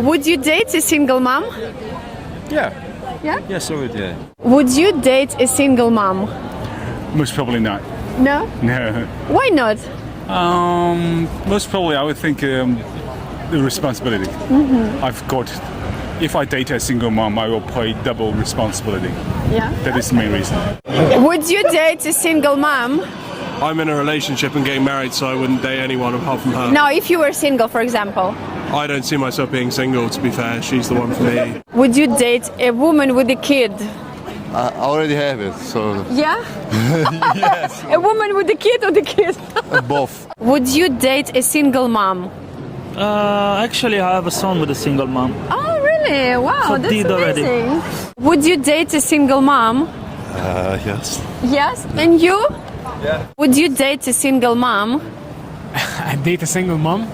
Would you date a single mom? Yeah. Yeah? Yes, I would, yeah. Would you date a single mom? Most probably not. No? No. Why not? Most probably I would think the responsibility. I've got, if I date a single mom, I will pay double responsibility. Yeah. That is the main reason. Would you date a single mom? I'm in a relationship and getting married, so I wouldn't date anyone apart from her. No, if you were single, for example. I don't see myself being single, to be fair. She's the one for me. Would you date a woman with a kid? I already have it, so Yeah? yes, A woman with a kid or the kid? both. Would you date a single mom? Actually, I have a son with a single mom. Oh, really? Wow, So that's did already. amazing. Would you date a single mom? Yes. Yes. And you? Yeah. Would you date a single mom? I date a single mom.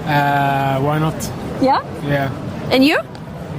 Why not? Yeah. Yeah. And you?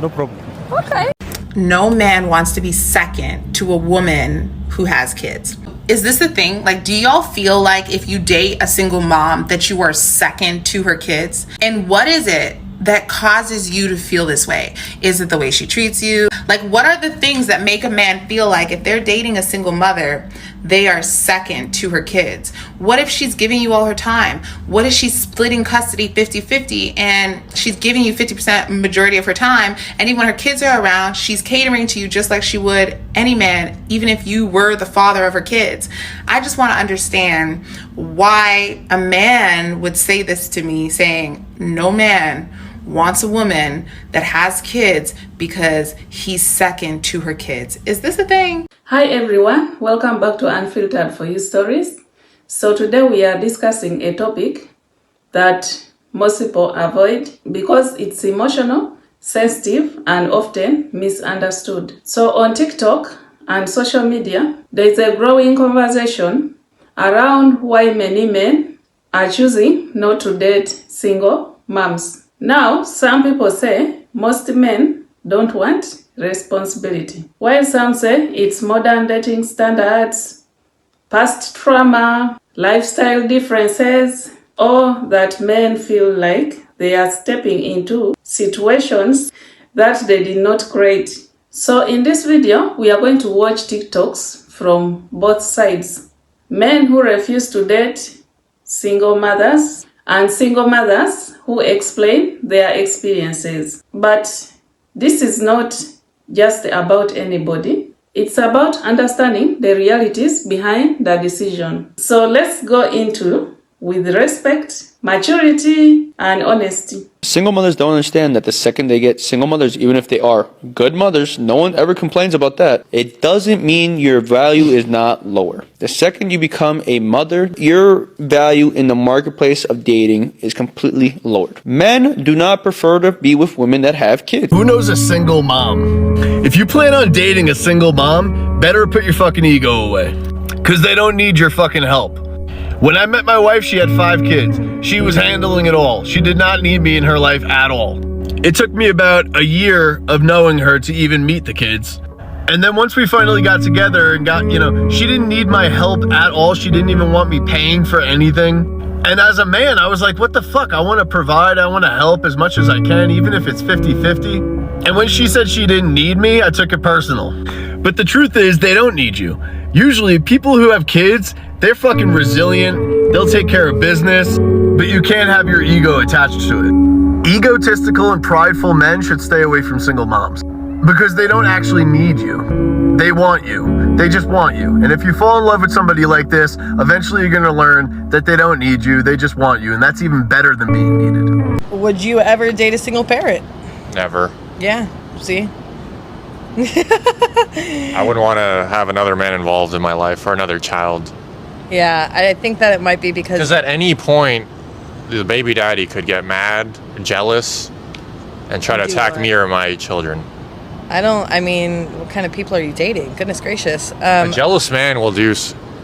No problem. Okay. No man wants to be second to a woman who has kids. Is this the thing? Like, do y'all feel like if you date a single mom that you are second to her kids? And what is it that causes you to feel this way? Is it the way she treats you? Like, what are the things that make a man feel like if they're dating a single mother, they are second to her kids? What if she's giving you all her time? What if she's splitting custody 50-50 and she's giving you 50% majority of her time, and even when her kids are around, she's catering to you just like she would any man, even if you were the father of her kids? I just want to understand why a man would say this to me, saying no man wants a woman that has kids because he's second to her kids. Is this a thing? Hi everyone, welcome back to Unfiltered For You Stories. So today we are discussing a topic that most people avoid because it's emotional, sensitive, and often misunderstood. So on TikTok and social media, there is a growing conversation around why many men are choosing not to date single moms. Now, some people say most men don't want responsibility, while some say it's modern dating standards, past trauma, lifestyle differences, or that men feel like they are stepping into situations that they did not create. So in this video, we are going to watch TikToks from both sides. Men who refuse to date single mothers and single mothers who explain their experiences. But this is not just about anybody. It's about understanding the realities behind the decision. So let's go into with respect, maturity, and honesty. Single mothers don't understand that the second they get single mothers, even if they are good mothers, no one ever complains about that. It doesn't mean your value is not lower. The second you become a mother, your value in the marketplace of dating is completely lowered. Men do not prefer to be with women that have kids. Who knows a single mom? If you plan on dating a single mom, better put your fucking ego away. Because they don't need your fucking help. When I met my wife, she had 5 kids. She was handling it all. She did not need me in her life at all. It took me about a year of knowing her to even meet the kids. And then once we finally got together and got, she didn't need my help at all. She didn't even want me paying for anything. And as a man, I was like, what the fuck? I want to provide. I want to help as much as I can, even if it's 50-50. And when she said she didn't need me, I took it personal. But the truth is, they don't need you. Usually, people who have kids, they're fucking resilient. They'll take care of business, but you can't have your ego attached to it. Egotistical and prideful men should stay away from single moms because they don't actually need you. They want you. They just want you. And if you fall in love with somebody like this, eventually you're gonna learn that they don't need you. They just want you. And that's even better than being needed. Would you ever date a single parent? Never. Yeah, see? I wouldn't want to have another man involved in my life or another child. Yeah, I think that it might be because at any point, the baby daddy could get mad, jealous, and try to attack me or my children. what kind of people are you dating? Goodness gracious. A jealous man will do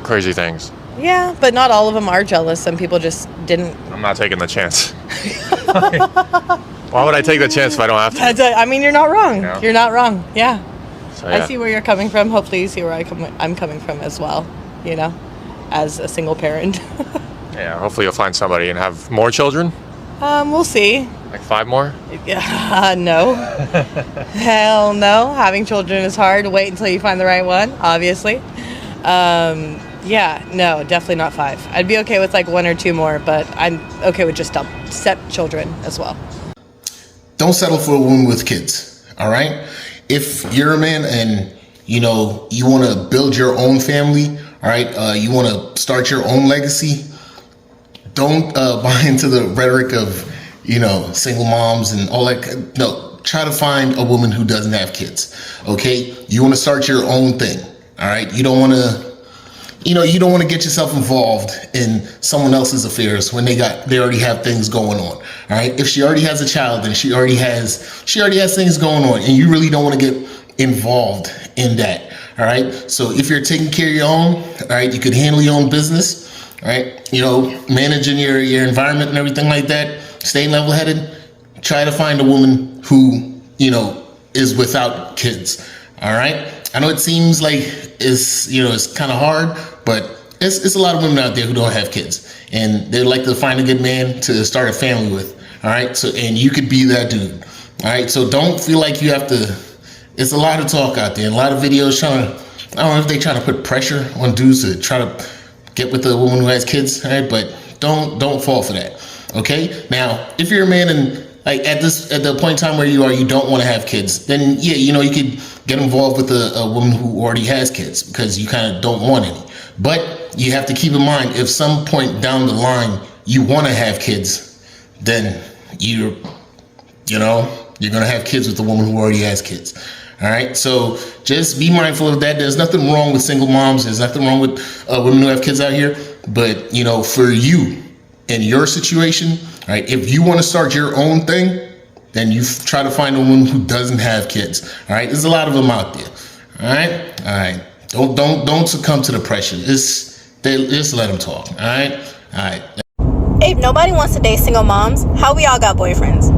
crazy things. Yeah, but not all of them are jealous. Some people just didn't. I'm not taking the chance. Why would I take the chance if I don't have to? You're not wrong. No. You're not wrong. Yeah. So, yeah. I see where you're coming from. Hopefully you see where I'm coming from as well, as a single parent. Yeah, hopefully you'll find somebody and have more children. We'll see. Like 5 more? No. Hell no. Having children is hard. Wait until you find the right one, obviously. Yeah, no, definitely not 5. I'd be okay with like 1 or 2 more, but I'm okay with just stepchildren as well. Don't settle for a woman with kids, all right? If you're a man and, you know, you want to build your own family, all right, you want to start your own legacy, don't buy into the rhetoric of, you know, single moms and all that. No, try to find a woman who doesn't have kids, okay? You want to start your own thing, all right? You don't want to, you know, you don't want to get yourself involved in someone else's affairs when they already have things going on, all right? If she already has a child, then she already has things going on, and you really don't want to get involved in that, all right? So if you're taking care of your own, all right, you could handle your own business, all right? You know, managing your environment and everything like that, staying level-headed, try to find a woman who, you know, is without kids, all right? I know it seems like it's kind of hard, but it's a lot of women out there who don't have kids, and they like to find a good man to start a family with, all right? So, and you could be that dude, all right? So don't feel like you have to. It's a lot of talk out there, and a lot of videos I don't know if they try to put pressure on dudes to try to get with a woman who has kids, all right? But don't fall for that, okay? Now, if you're a man and like at the point in time where you don't want to have kids, then yeah, you know, you could get involved with a woman who already has kids because you kind of don't want any. But you have to keep in mind, if some point down the line you want to have kids, then you're gonna have kids with the woman who already has kids. All right, so just be mindful of that. There's nothing wrong with single moms. There's nothing wrong with women who have kids out here. But you know, for you in your situation, all right, if you want to start your own thing, then you try to find a woman who doesn't have kids. All right, there's a lot of them out there. All right. Don't succumb to the pressure. Just let them talk. All right. If nobody wants to date single moms, how we all got boyfriends?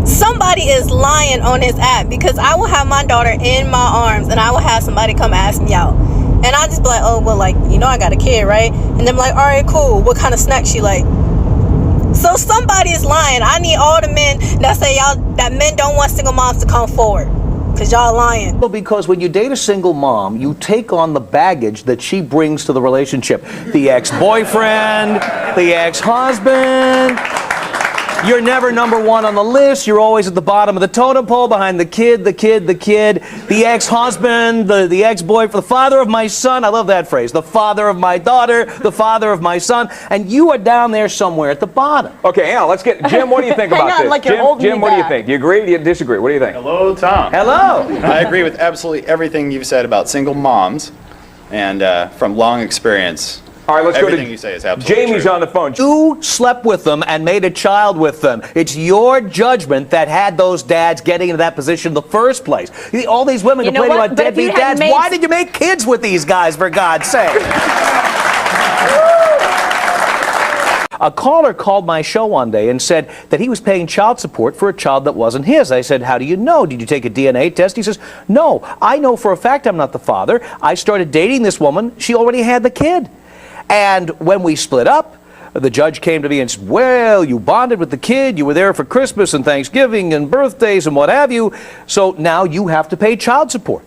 Somebody is lying on this app, because I will have my daughter in my arms and I will have somebody come ask me out, and I'll just be like, oh well, like, you know, I got a kid, right? And they're like, all right, cool, what kind of snacks you like? So somebody is lying. I need all the men that say that men don't want single moms to come forward, because y'all lying. Well, because when you date a single mom, you take on the baggage that she brings to the relationship. The ex-boyfriend, the ex-husband. You're never number one on the list. You're always at the bottom of the totem pole behind the kid, the ex-husband, the ex-boyfriend, the father of my son. I love that phrase. The father of my daughter, the father of my son. And you are down there somewhere at the bottom. Okay, now let's get Jim. What do you think about this? Like Jim, what do you think? Do you agree? Do you disagree? What do you think? Hello, Tom. Hello. I agree with absolutely everything you've said about single moms, and from long experience. All right, let's everything go to you say is absolutely Jamie's true. on the phone. You slept with them and made a child with them. It's your judgment that had those dads getting into that position in the first place. All these women complaining about deadbeat dads. Why did you make kids with these guys, for God's sake? A caller called my show one day and said that he was paying child support for a child that wasn't his. I said, how do you know? Did you take a DNA test? He says, no, I know for a fact I'm not the father. I started dating this woman. She already had the kid. And when we split up, the judge came to me and said, well, you bonded with the kid, you were there for Christmas and Thanksgiving and birthdays and what have you, so now you have to pay child support.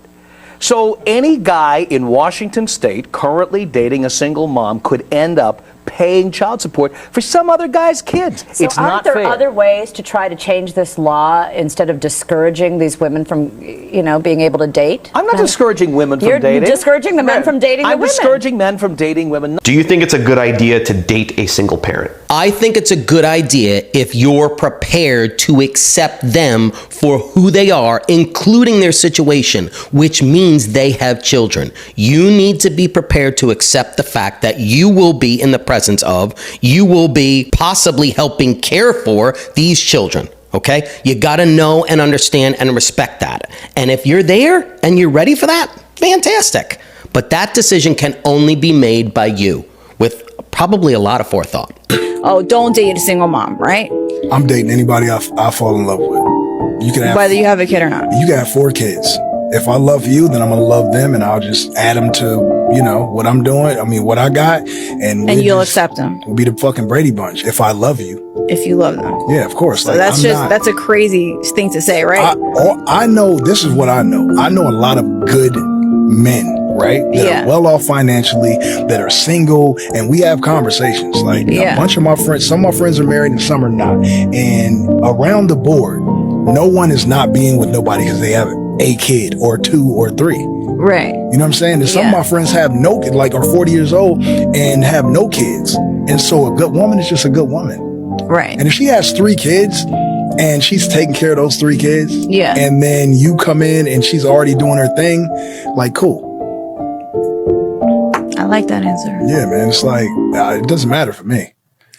So any guy in Washington State currently dating a single mom could end up paying child support for some other guy's kids. So it's not fair. Aren't there other ways to try to change this law instead of discouraging these women from, being able to date? I'm not discouraging women from dating. You're discouraging the men from dating the women. I'm discouraging men from dating women. Do you think it's a good idea to date a single parent? I think it's a good idea if you're prepared to accept them for who they are, including their situation, which means they have children. You need to be prepared to accept the fact that you will be in the presence of, you will be possibly helping care for these children. Okay? You got to know and understand and respect that. And if you're there and you're ready for that, fantastic. But that decision can only be made by you with probably a lot of forethought. Oh, don't date a single mom, right? I'm dating anybody I fall in love with. You can have, whether you have a kid or not. You can have 4 kids. If I love you, then I'm going to love them, and I'll just add them to, what I'm doing. I mean, what I got. And you'll accept them. We'll be the fucking Brady Bunch if I love you. if you love them. Yeah, of course. So Like, that's I'm not- that's a crazy thing to say, right? I know, this is what I know. I know a lot of good men, right? That are well off financially, that are single, and we have conversations. Like a bunch of my friends, some of my friends are married and some are not. And around the board, no one is not being with nobody because they have a kid or 2 or 3. Right. You know what I'm saying? And some of my friends have no, like, are 40 years old and have no kids. And so a good woman is just a good woman. Right. And if she has 3 kids and she's taking care of those 3 kids, and then you come in and she's already doing her thing, like, cool. I like that answer. Yeah, man. It's like, it doesn't matter for me.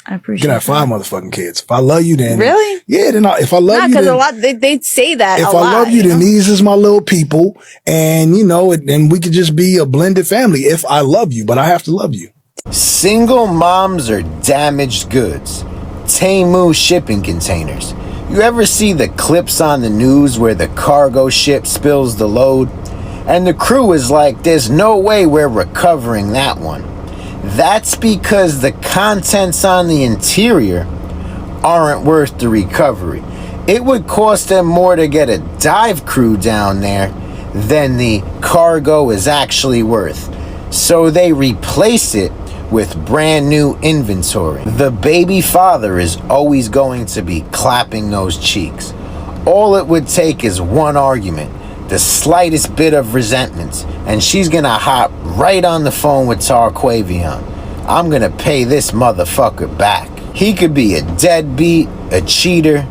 I You appreciate can have 5 motherfucking kids. If I love you, then Really? Yeah. Then if I love you, because then, a lot they say that. if a I lot, love you, then these is my little people, and and we could just be a blended family. If I love you, but I have to love you. Single moms are damaged goods. Temu shipping containers. You ever see the clips on the news where the cargo ship spills the load? And the crew is like, there's no way we're recovering that one. That's because the contents on the interior aren't worth the recovery. It would cost them more to get a dive crew down there than the cargo is actually worth. So they replace it with brand new inventory. The baby father is always going to be clapping those cheeks. All it would take is one argument, the slightest bit of resentment, and she's gonna hop right on the phone with Tarquavion. I'm gonna pay this motherfucker back. He could be a deadbeat, a cheater.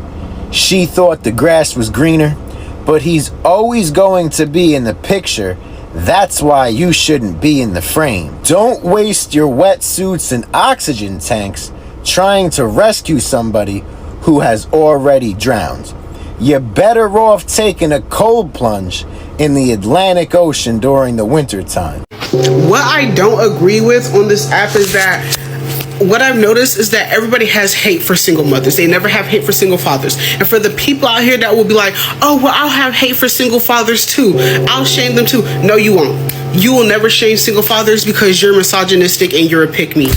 She thought the grass was greener, but he's always going to be in the picture. That's why you shouldn't be in the frame. Don't waste your wetsuits and oxygen tanks trying to rescue somebody who has already drowned. You're better off taking a cold plunge in the Atlantic Ocean during the winter time. What I don't agree with on this app is that what I've noticed is that everybody has hate for single mothers. They never have hate for single fathers. And for the people out here that will be like, oh, well, I'll have hate for single fathers too. I'll shame them too. No, you won't. You will never shame single fathers because you're misogynistic and you're a pick-me.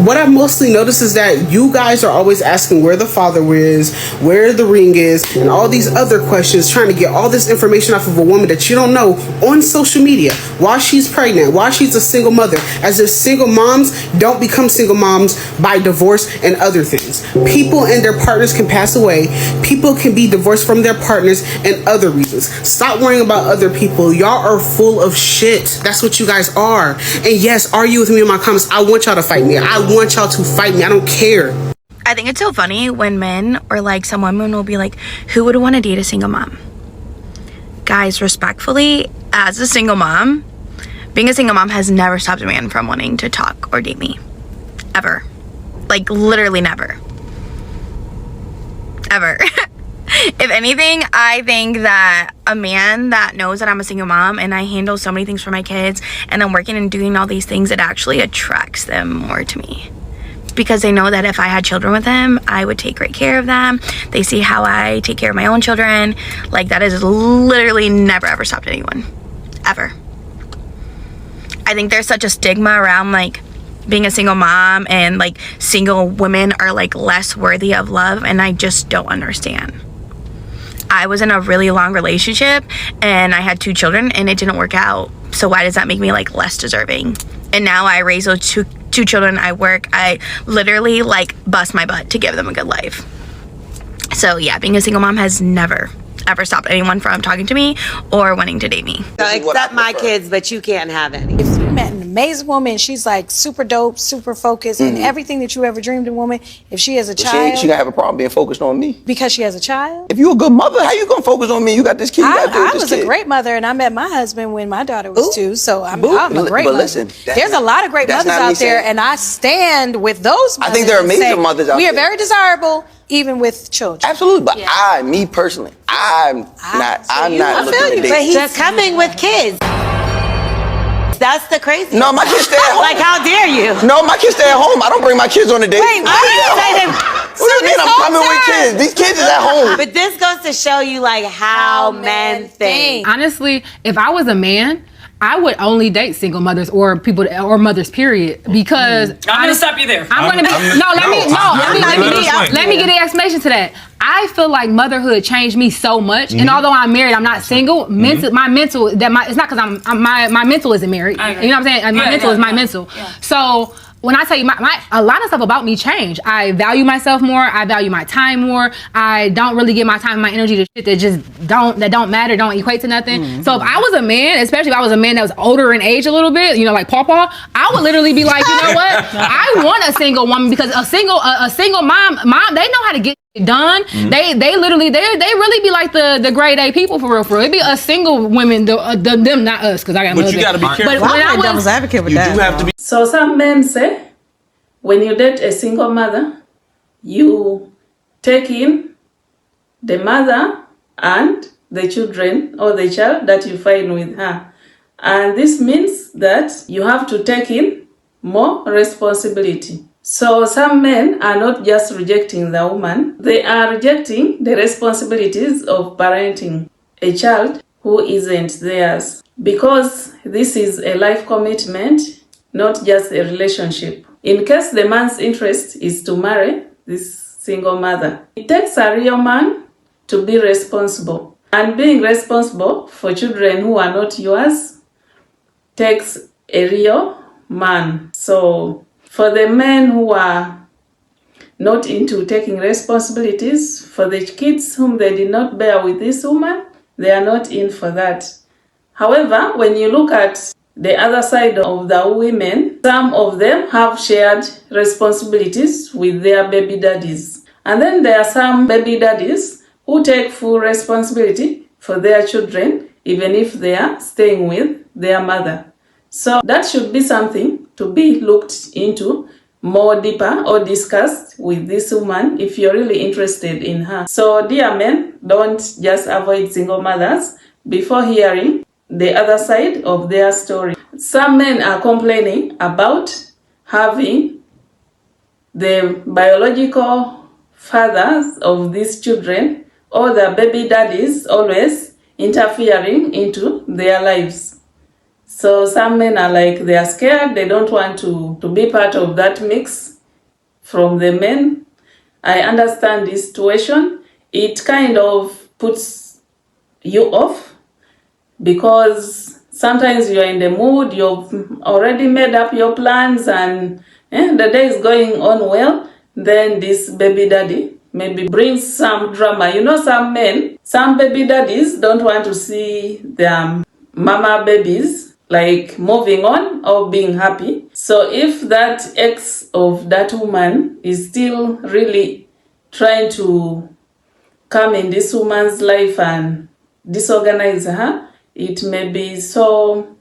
What I've mostly noticed is that you guys are always asking where the father is, where the ring is, and all these other questions, trying to get all this information off of a woman that you don't know on social media while she's pregnant, while she's a single mother, as if single moms don't become single moms by divorce and other things. People and their partners can pass away. People can be divorced from their partners and other reasons. Stop worrying about other people. Y'all are full of shit. That's what you guys are. And yes, argue with me in my comments. I want y'all to fight me. I want y'all to fight me. I don't care. I think it's so funny when men or like some women will be like, who would want to date a single mom? Guys, respectfully, as a single mom, being a single mom has never stopped a man from wanting to talk or date me. Ever. Like, literally never. Ever. If anything, I think that a man that knows that I'm a single mom and I handle so many things for my kids and I'm working and doing all these things, it actually attracts them more to me. Because they know that if I had children with them, I would take great care of them. They see how I take care of my own children. Like, that has literally never ever stopped anyone. Ever. I think there's such a stigma around, like, being a single mom and, like, single women are, like, less worthy of love, and I just don't understand. I was in a really long relationship and I had 2 children and it didn't work out. So why does that make me like less deserving? And now I raise those two children. I work. I literally like bust my butt to give them a good life. So yeah, being a single mom has never ever stopped anyone from talking to me or wanting to date me. So accept my kids, but you can't have any. If you met an amazing woman, she's like super dope, super focused, and everything that you ever dreamed of, woman. If she has a child, she gonna have a problem being focused on me because she has a child. If you a good mother, how you gonna focus on me? You got this kid. I was a great mother, and I met my husband when my daughter was 2. So I'm a great mother. Listen, there's a lot of great mothers out there, and I stand with those mothers. I think there are amazing mothers out there. We are very desirable, even with children. Absolutely, but me personally, I'm not looking to date. But he's coming with kids. That's the crazy. No, my kids stay at home. Like, how dare you? No, my kids stay at home. I don't bring my kids on a date. Wait, what do you say? What do you mean I'm coming with kids? These kids is at home. But this goes to show you like how men think. Honestly, if I was a man, I would only date single mothers or people or mothers, period. Because I'm gonna stop you there. I'm gonna be let me get the explanation to that. I feel like motherhood changed me so much, and although I'm married, I'm not single. It's not because my mental isn't married. You know what I'm saying? My mental is my mental. Yeah. So when I tell you, a lot of stuff about me changed. I value myself more. I value my time more. I don't really give my time and my energy to shit that don't matter, don't equate to nothing. So if I was a man, especially if I was a man that was older in age a little bit, like Paw, I would literally be like, you know what? I want a single woman because a single mom, they know how to get done. They really be like the grade A people for real. It'd be a single women, them not us, because I got. But you got to be careful. But when I was devil's advocate with that. You have to be. So some men say, when you date a single mother, you take in the mother and the children or the child that you find with her. And this means that you have to take in more responsibility. So some men are not just rejecting the woman, they are rejecting the responsibilities of parenting a child who isn't theirs. Because this is a life commitment, not just a relationship. In case the man's interest is to marry this single mother, it takes a real man to be responsible. And being responsible for children who are not yours takes a real man. So for the men who are not into taking responsibilities for the kids whom they did not bear with this woman, they are not in for that. However, when you look at the other side of the women, some of them have shared responsibilities with their baby daddies. And then there are some baby daddies who take full responsibility for their children, even if they are staying with their mother. So that should be something to be looked into more deeper or discussed with this woman if you're really interested in her. So dear men, don't just avoid single mothers before hearing the other side of their story. Some men are complaining about having the biological fathers of these children or the baby daddies always interfering into their lives. So some men are like, they are scared, they don't want to be part of that mix from the men. I understand this situation. It kind of puts you off because sometimes you're in the mood, you've already made up your plans and the day is going on well, then this baby daddy maybe brings some drama. Some men, some baby daddies don't want to see their mama babies like moving on or being happy. So if that ex of that woman is still really trying to come in this woman's life and disorganize her, it may be so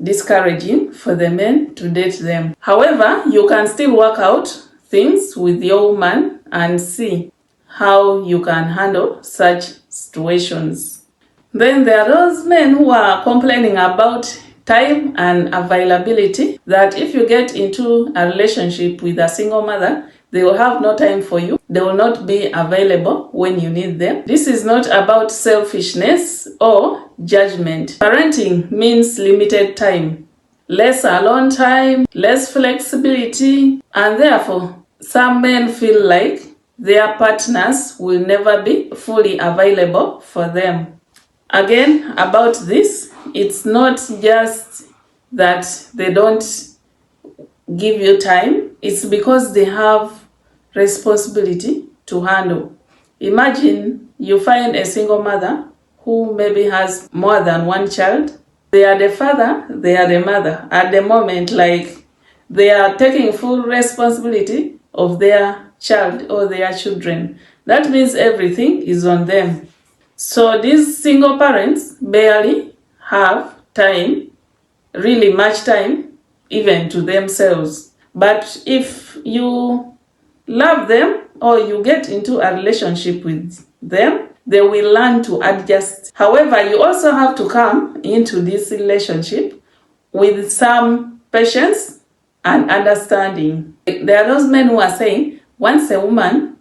discouraging for the men to date them. However, you can still work out things with your woman and see how you can handle such situations. Then there are those men who are complaining about time and availability, that if you get into a relationship with a single mother, they will have no time for you. They will not be available when you need them. This is not about selfishness or judgment. Parenting means limited time, less alone time, less flexibility, and therefore some men feel like their partners will never be fully available for them. Again, about this, it's not just that they don't give you time, it's because they have responsibility to handle. Imagine you find a single mother who maybe has more than one child. They are the father, they are the mother. At the moment, like, they are taking full responsibility of their child or their children. That means everything is on them. So these single parents barely have time, really much time, even to themselves. But if you love them or you get into a relationship with them, they will learn to adjust. However, you also have to come into this relationship with some patience and understanding. There are those men who are saying, once a woman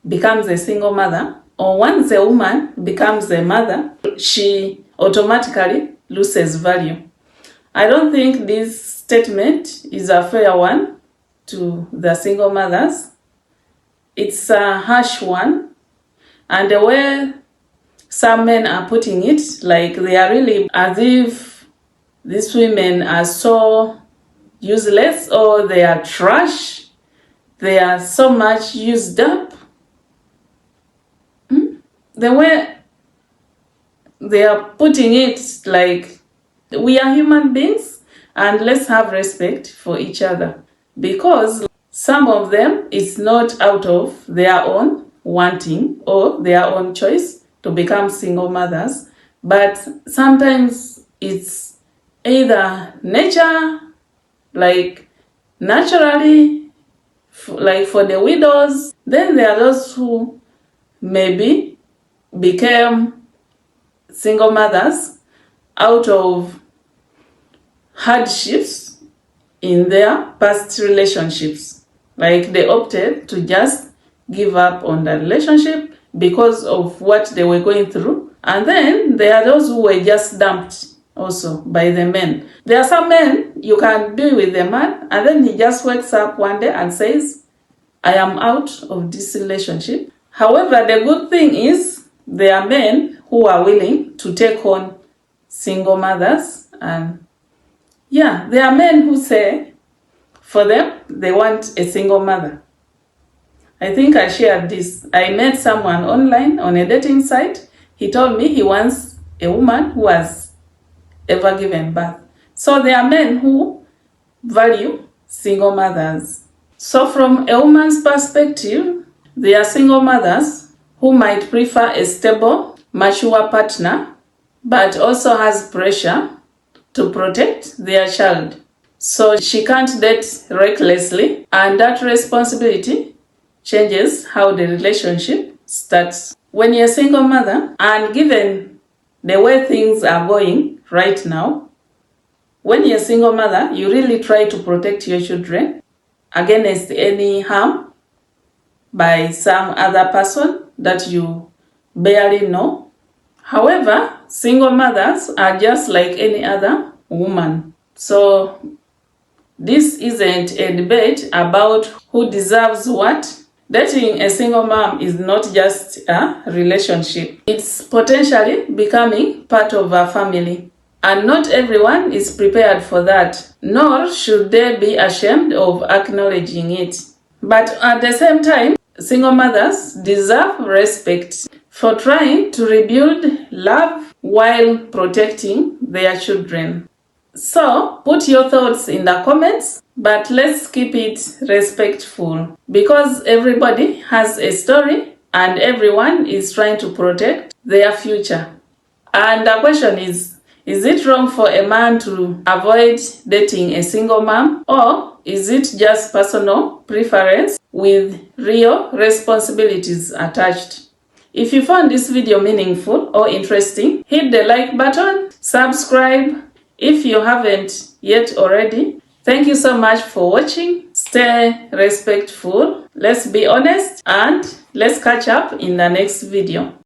becomes a single mother, or once a woman becomes a mother, she automatically loses value. I don't think this statement is a fair one to the single mothers. It's a harsh one, and the way some men are putting it, like they are really as if these women are so useless or they are trash, they are so much used up. The way they are putting it, like we are human beings and let's have respect for each other, because some of them it's not out of their own wanting or their own choice to become single mothers, but sometimes it's either nature, like naturally, like for the widows. Then there are those who maybe became single mothers out of hardships in their past relationships. Like they opted to just give up on the relationship because of what they were going through. And then there are those who were just dumped also by the men. There are some men, you can be with the man and then he just wakes up one day and says, I am out of this relationship. However, the good thing is there are men who are willing to take on single mothers, and yeah, there are men who say for them they want a single mother. I think I shared this. I met someone online on a dating site. He told me he wants a woman who has ever given birth. So there are men who value single mothers. So from a woman's perspective, there are single mothers who might prefer a stable, mature partner, but also has pressure to protect their child. So she can't date recklessly, and that responsibility changes how the relationship starts. When you're a single mother, and given the way things are going right now, when you're a single mother, you really try to protect your children against any harm by some other person that you barely know. However, single mothers are just like any other woman. So this isn't a debate about who deserves what. Dating a single mom is not just a relationship. It's potentially becoming part of a family. And not everyone is prepared for that, nor should they be ashamed of acknowledging it. But at the same time, single mothers deserve respect for trying to rebuild love while protecting their children. So, put your thoughts in the comments, but let's keep it respectful, because everybody has a story and everyone is trying to protect their future. And the question is it wrong for a man to avoid dating a single mom, or is it just personal preference with real responsibilities attached? If you found this video meaningful or interesting, hit the like button, subscribe if you haven't yet already. Thank you so much for watching. Stay respectful, let's be honest, and let's catch up in the next video.